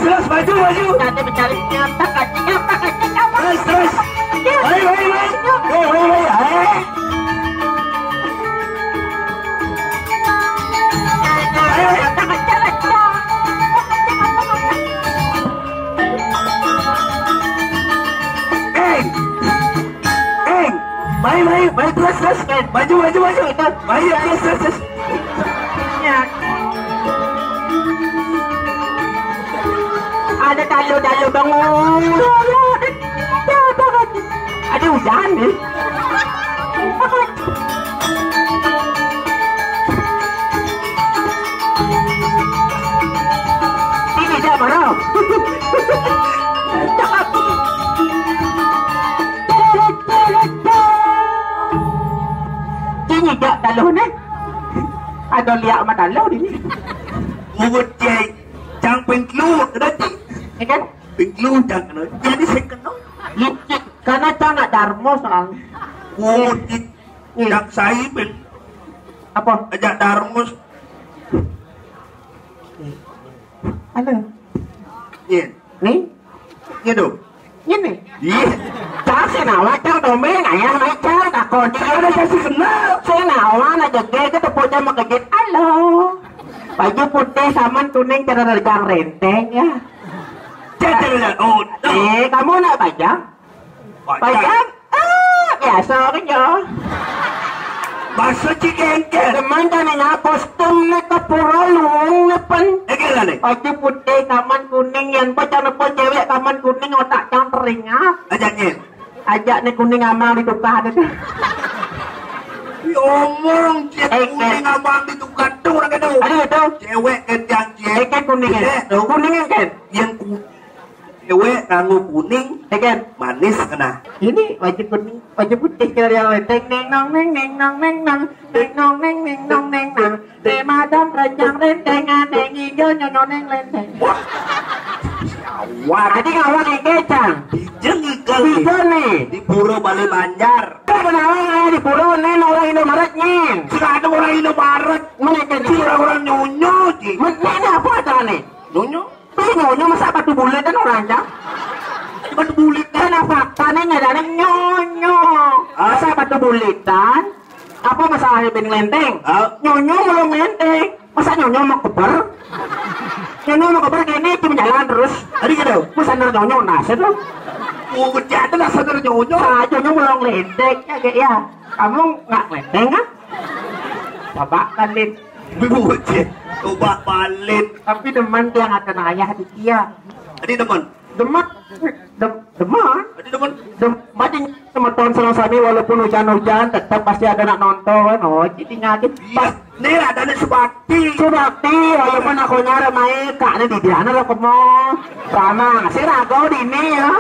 terus maju maju. Nanti mencari nyata kacinya. Terus. Baik. Baik terus. Maju. Baik terus. Ada dalu bangun. Ada hujan nih. Ini dia baru. Ini dia dalu nih. Ada lihat sama dalu ini. Ngubut cek. Jangan pengklu kedati. Kan? Pengklu jangan. Jadi saya kenal. Licik karena jangan darmo soal. Ngubut yang saya Apa? ajak darmus. Halo. Iya. Nih? Iya dong. Ini. Iya. Kasi nawa cang domeng ayah naik cang ako di Ada kasih kenal. saya nawa na jagay ketemu dia makagit halo baju putih saman kuning cara regang renteng ya Cek oh. kamu nak pajang pajang biasa kan ya Masa cikengkel. teman kanina kostum na kapura luong na pan Egel lah ni. baju putih saman kuning yan pa cang na cewek saman kuning otak cang teringat Ajaknya. ajak ni kuning amang ditukar itu. Omong cek kuning abang ditukar tu orang kena. Ada itu. Cewek kan yang Kan kuning kan. Kuning kan. yang cewek nganggu kuning Kan. manis kena. Ini wajib kuning, wajib putih kira yang lenteng neng nong neng neng nong neng nong neng nong neng neng nong neng nong. De madam ranjang rentengan neng hijau nyonya neng lenteng. Wah, Tadi ngawang ikecang. dijeng ikel Hijau nih. di Pura Bali Banjar. Kau kenapa di pulau nen orang Indomaret nyen? Sudah ada orang Indomaret. Mana jadi? Orang nyonyo ji. Mana apa ada nih? Nyonyo. Tapi nyonya masa batu bulat kan orang jang? Batu bulitan. Kan faktanya nyadane nyonyo. Masa batu bulitan? Apa masalahnya ben lenteng? Nyonyo belum lenteng. Masa nyonyo mau keber? Nyonyo mau keber gini cuma jalan terus. Ada gitu. Masa nyonyo nasi tuh? Oh, berjata lah sadar nyonyo. Ah, nyonyo belum lenteng ya kayak ya. Kamu nggak lenteng kan? Coba kan Lin. Bujit. Coba balik. Tapi teman dia nggak kena ayah di dia. Ada teman. Demak, demak. Ada teman. Macam teman-teman selesai walaupun hujan-hujan tetap pasti ada nak nonton. Oh, jadi ngakit. Pas nih ada nih sebakti. Subakti walaupun aku nyara main kak ini di diana lo kemo sama ngasih rago di ini ya.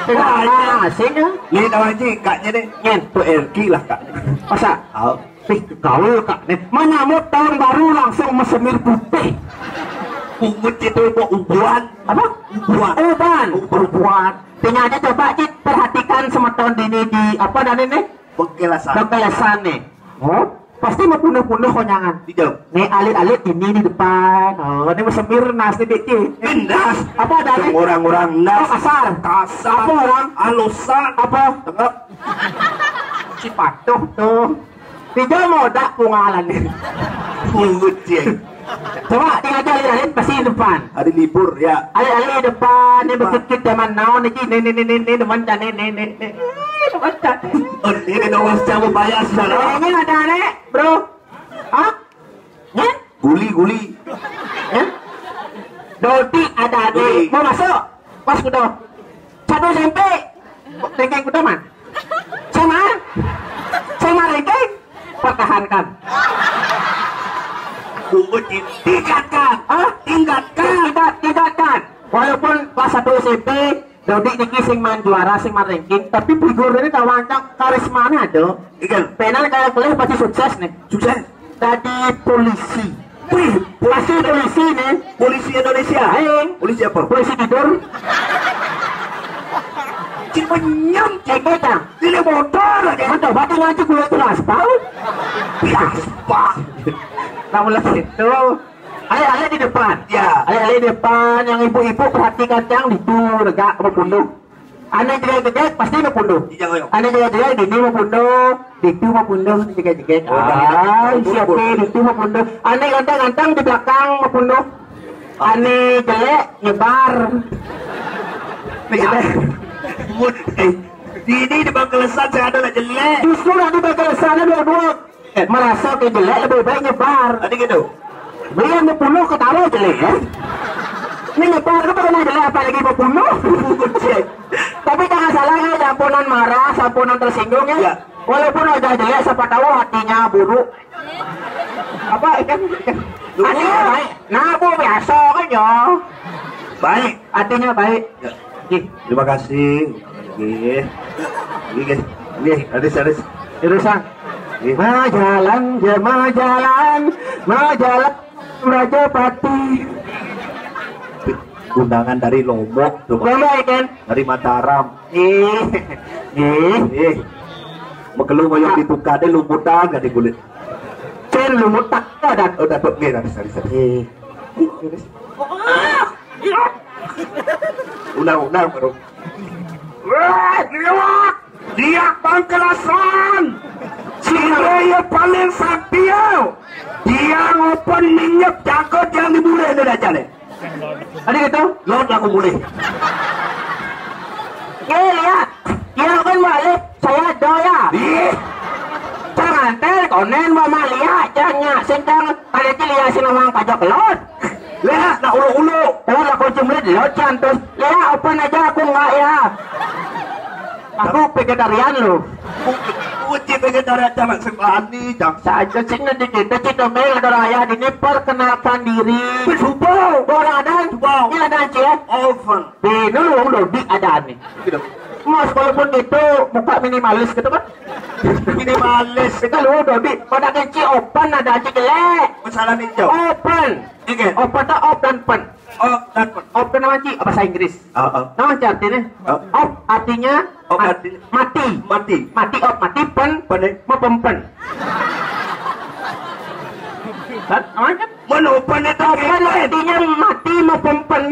Tidak ngasih ya. Nih tahu aja kaknya deh. Nyen Tuh RQ lah kak. masa kau kak nih menyambut tahun baru langsung mesemir putih. Pungut itu kok ubuan. Apa? Ubuan. Ubuan. Ternyata coba Cik perhatikan semeton ini di apa dan ini Bengkelasan. bengkelasan nih. Oh, pasti mau punah-punah konyangan. Di jauh. Nih alit-alit ini di depan. Oh, ini mesemir nas nih Cik. Pindas. Apa ada nih? Orang-orang Oh, nas. kasar. Kasar. Apa orang? Alusan. Apa? Tengah. Si patuh tuh. Tidak mau dak pungalan nih. Pungut ceng. Coba tinggal alit-alit pasti di depan. Hari libur ya. Alit-alit di depan. Ini berkit zaman now nih Cik. Nih depan can nih. Depan can. Oh ini dong campur bayar sudah. Ini ada nih bro. Hah? Ya? Guli. Ya? Dodi ada nih. Mau masuk? Pas kudo. Satu SMP. Rengkeng kudo man. Sama rengkeng. Pertahankan. Pungut tingkatkan. Tingkatkan. Walaupun kelas 1 SMP Dodi niki sing main juara sing main ranking, tapi figur ini tawancang karismanya ada. Ikan. Penal kayak kuliah pasti sukses nih. Sukses. Tadi polisi. Wih, Pasti polisi nih. polisi Indonesia. Aing. Polisi apa? Polisi tidur. Cik menyam. Ceketang. Ini motor aja. Kan coba tinggal cukup itu aspal. Aspal. Namun lah itu Ale di depan. Ya. Ale di depan, yang ibu-ibu perhatikan cang itu negak mempunduh. Ane jegek pasti mempunduh. Iya koyo. Ane jegek di mempunduh, di itu mempunduh, jegek. Siapa di itu mempunduh. Ane gantang-gantang di belakang mempunduh. Ane jelek nyebar. Jelek. Ini di Bangkelesan saya ada jelek. Justru di Bangkelesan ada dua. Merasa ke jelek lebih baik nyebar. Tadi gitu. Beliau membunuh ketawa jelek ya. Ini nyebar kan pernah jelek apalagi membunuh. Tapi jangan salah ya, sampunan marah, sampunan tersinggung ya. Ya. Walaupun wajah jelek, siapa tahu hatinya buruk. Apa ikan? Hatinya baik. Nah, bu biasa kan ya. Baik. Hatinya baik. Ya. Gih, Terima kasih. Gih. Aris. terusan. Majalan, majalan, Rajapati. Undangan dari Lombok tuh. Boleh kan? Dari Mataram. Megelu moyong ditukar deh lumputan gak di kulit. Cen lumut tak ada. Oh dapat nih Aris. Undang baru. Dia Bangkelasan. Dia paling saktiau. Dia ngopen minyak jagot yang dibuleh ini aja nih. Ada gitu? Lot aku boleh. Lihat. Dia kan balik. Saya doya. Jangan tel konen mama lihat jangan sendang ada lihat sinamang pajak lot. Lihat nak ulu-ulu. Kalau aku cuma lot cantus. Lihat open aja aku enggak ya. Aku vegetarian lo. Uji vegetarian jangan sebani jam. Saja sini di kita cita mel ada raya ini perkenalkan diri. Subau. Orang ada. Subau. Ini ada aja. Oven. Ini lu Dodi ada nih. Gitu. Mas walaupun itu muka minimalis gitu kan. Minimalis. Kita lu Dodi pada kenci open ada aja jelek. Masalah hijau. Open. Oke. Open tak off dan pen. Oh, dapat. Off itu nama Ci, bahasa Inggris. Oh. Nama Ci artinya? Oh. Off artinya Off artinya? mati. Mati off, mati pen. Pen. Mau pempen. Kan? Namanya? Menupan itu Open artinya mati mau pempen.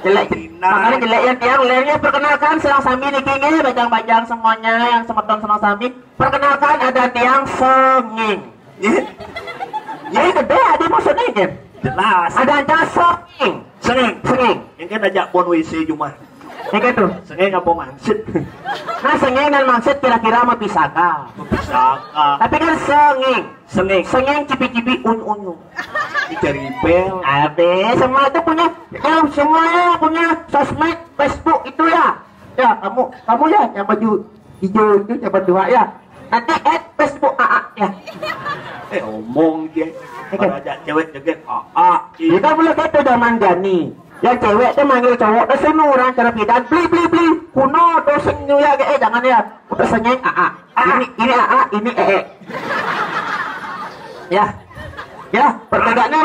Jelek. Makanya jelek yang tiang lainnya perkenalkan Senang Sami nih kingnya bajang-bajang semuanya yang semeton Senang Sami. Perkenalkan ada tiang senging. Ini gede ada maksudnya kan? Jelas. Ada aja senging. Senging. Yang kan ajak bon WC cuma. Ini tuh. Sengeng apa mangsit? Nah sengeng dan mangsud kira-kira sama pisaka. Pisaka. Tapi kan sengeng cipi-cipi unyu. Dicari bel. Ada semua itu punya, ya semuanya punya sosmed, Facebook itu ya. Ya kamu ya yang baju hijau itu yang berdua ya. Nanti add Facebook AA ya. Omong dia. Kalau ajak cewek joget Kita boleh gitu zaman Gani. Yang cewek tuh manggil cowok tuh senuran cara bidan beli kuno tuh senyu ya jangan ya udah senyeng AA ini AA ini ya perbedaannya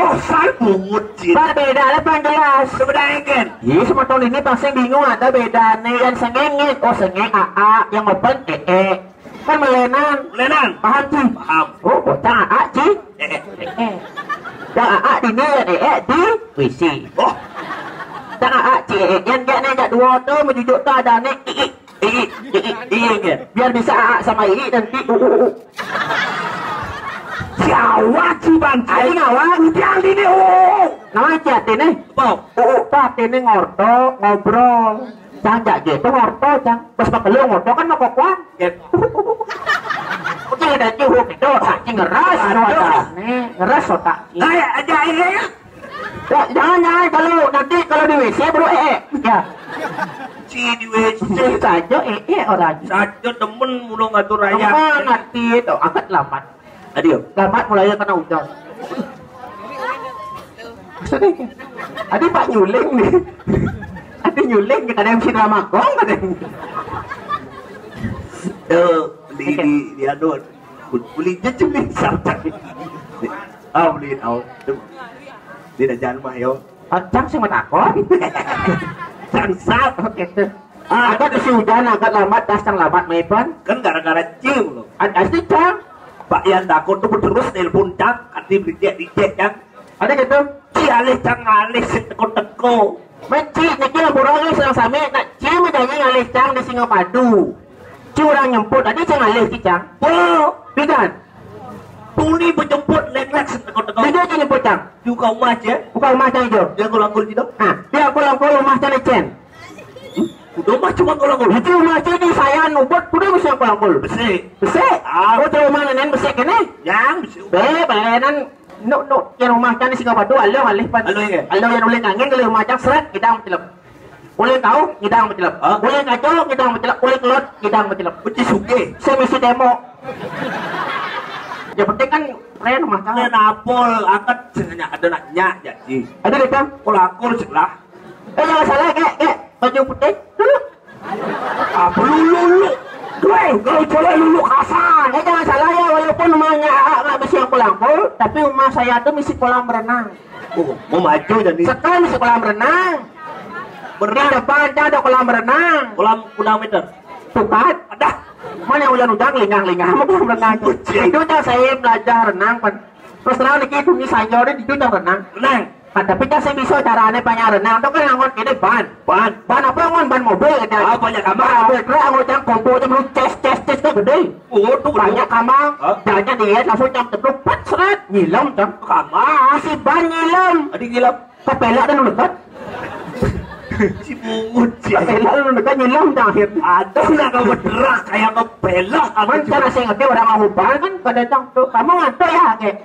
pungut sih. Perbedaannya paling jelas Sebenarnya kan. iya semua tahun ini pasti bingung ada bedanya yang sengengin sengeng AA yang open kan melenan paham sih Paham. oh bocah AA sih yang AA ini di WC Oh. Jangan acik yang dia nengak dua tu menjujuk tu ada nek biar bisa sama ini nanti Siawak sih bang. Ayo ngawang Yang ini nama cat ini tak ini ngorto ngobrol jangan gitu ngorto jangan pas makelu ngorto kan mau kokuan Udah ada cukup itu acing ngeras ngeras otak kayak aja ini. Jangan nanti kalau di WC baru ya Si di WC saja orang saja temen mulu ngatur raya. Nanti itu angkat lambat lambat mulai kena hujan maksudnya ada Pak Nyuling nih ada Nyuling ada yang Cina Magong ada yang di adon beli jejak nih sartan beliin tidak jangan mah yo. Cang sih matakon. Cangsat. Gitu. Agak si hujan agak lambat das cang lambat mepan. Kan gara-gara cium lo. Asli cang. Pak Yan takut tuh terus telepon cang, nanti dijek cang. Ada gitu. Ci alis cang alis teko-teko. Benci, niki lamborghini sedang sami. Nak ci menjanji ngalis cang di Singapadu. Ci orang nyemput, tadi cang ngalis ci cang. Oh, Bidan. tuni berjemput lek-lek teko-teko. Dia cang nyemput cang. Juga rumah je. Bukan rumah cang hijau. Dia kulangkul gitu. Nah, dia pulang rumah cang lecen. Rumah cuma kulangkul. Itu rumah cang di saya nubut, kudu bisa pulang Besi. Besek. Ah. Oh, rumah nenek besek kene. Yang besi. Benan no yang rumah cang di Singapadu alo alih pan. Alo ya. Alo yang ulin angin kalau rumah cang seret kita mencelep. Ulin kau kita mencelep. Ah. Ulin kacau kita mencelep. Ulin kelot kita mencelep. Uci suge. Saya misi demo. Ya penting kan keren rumah cang. Kalian apol angkat sengaja ada naknya jadi. Ada deh kang. Kulangkul sebelah. Jangan salah kek baju putih dulu. Apa lulu? Kau coba lulu kasar. Jangan salah ya walaupun rumahnya nggak bisa yang kulangkul, tapi rumah saya tuh misi kolam renang. Oh, mau maju jadi. Sekarang misi kolam renang. Di Berenang. depannya ada kolam renang. Kolam kuda meter. Tuh kan? Ada. Mana hujan-hujan linggang-linggang sama kolam renang. Itu tuh saya belajar renang kan. Terus terang nih itu nih saya di itu tuh renang. Renang. Kan tapi kan saya bisa caranya banyak renang. Tuh kan ngon ini ban. Ban apa ngon ban mobil gitu. Ah, banyak kamar. Mobil terus ngon jam kompo jam lu ces tuh gede. Oh, tuh Banyak kamar. Hah? Jalannya dia langsung jam tepluk pat seret nyilam jam. kamar. Si ban nyilam. Adik gila. Kepelak dan dekat. Si mungut sih. Kepelak dan dekat nyilam dah akhir. Ada lah kau berderak kayak ngepelak. Kan cara saya ngerti orang mau ban kan pada jam tuh kamu ngantuk ya kayak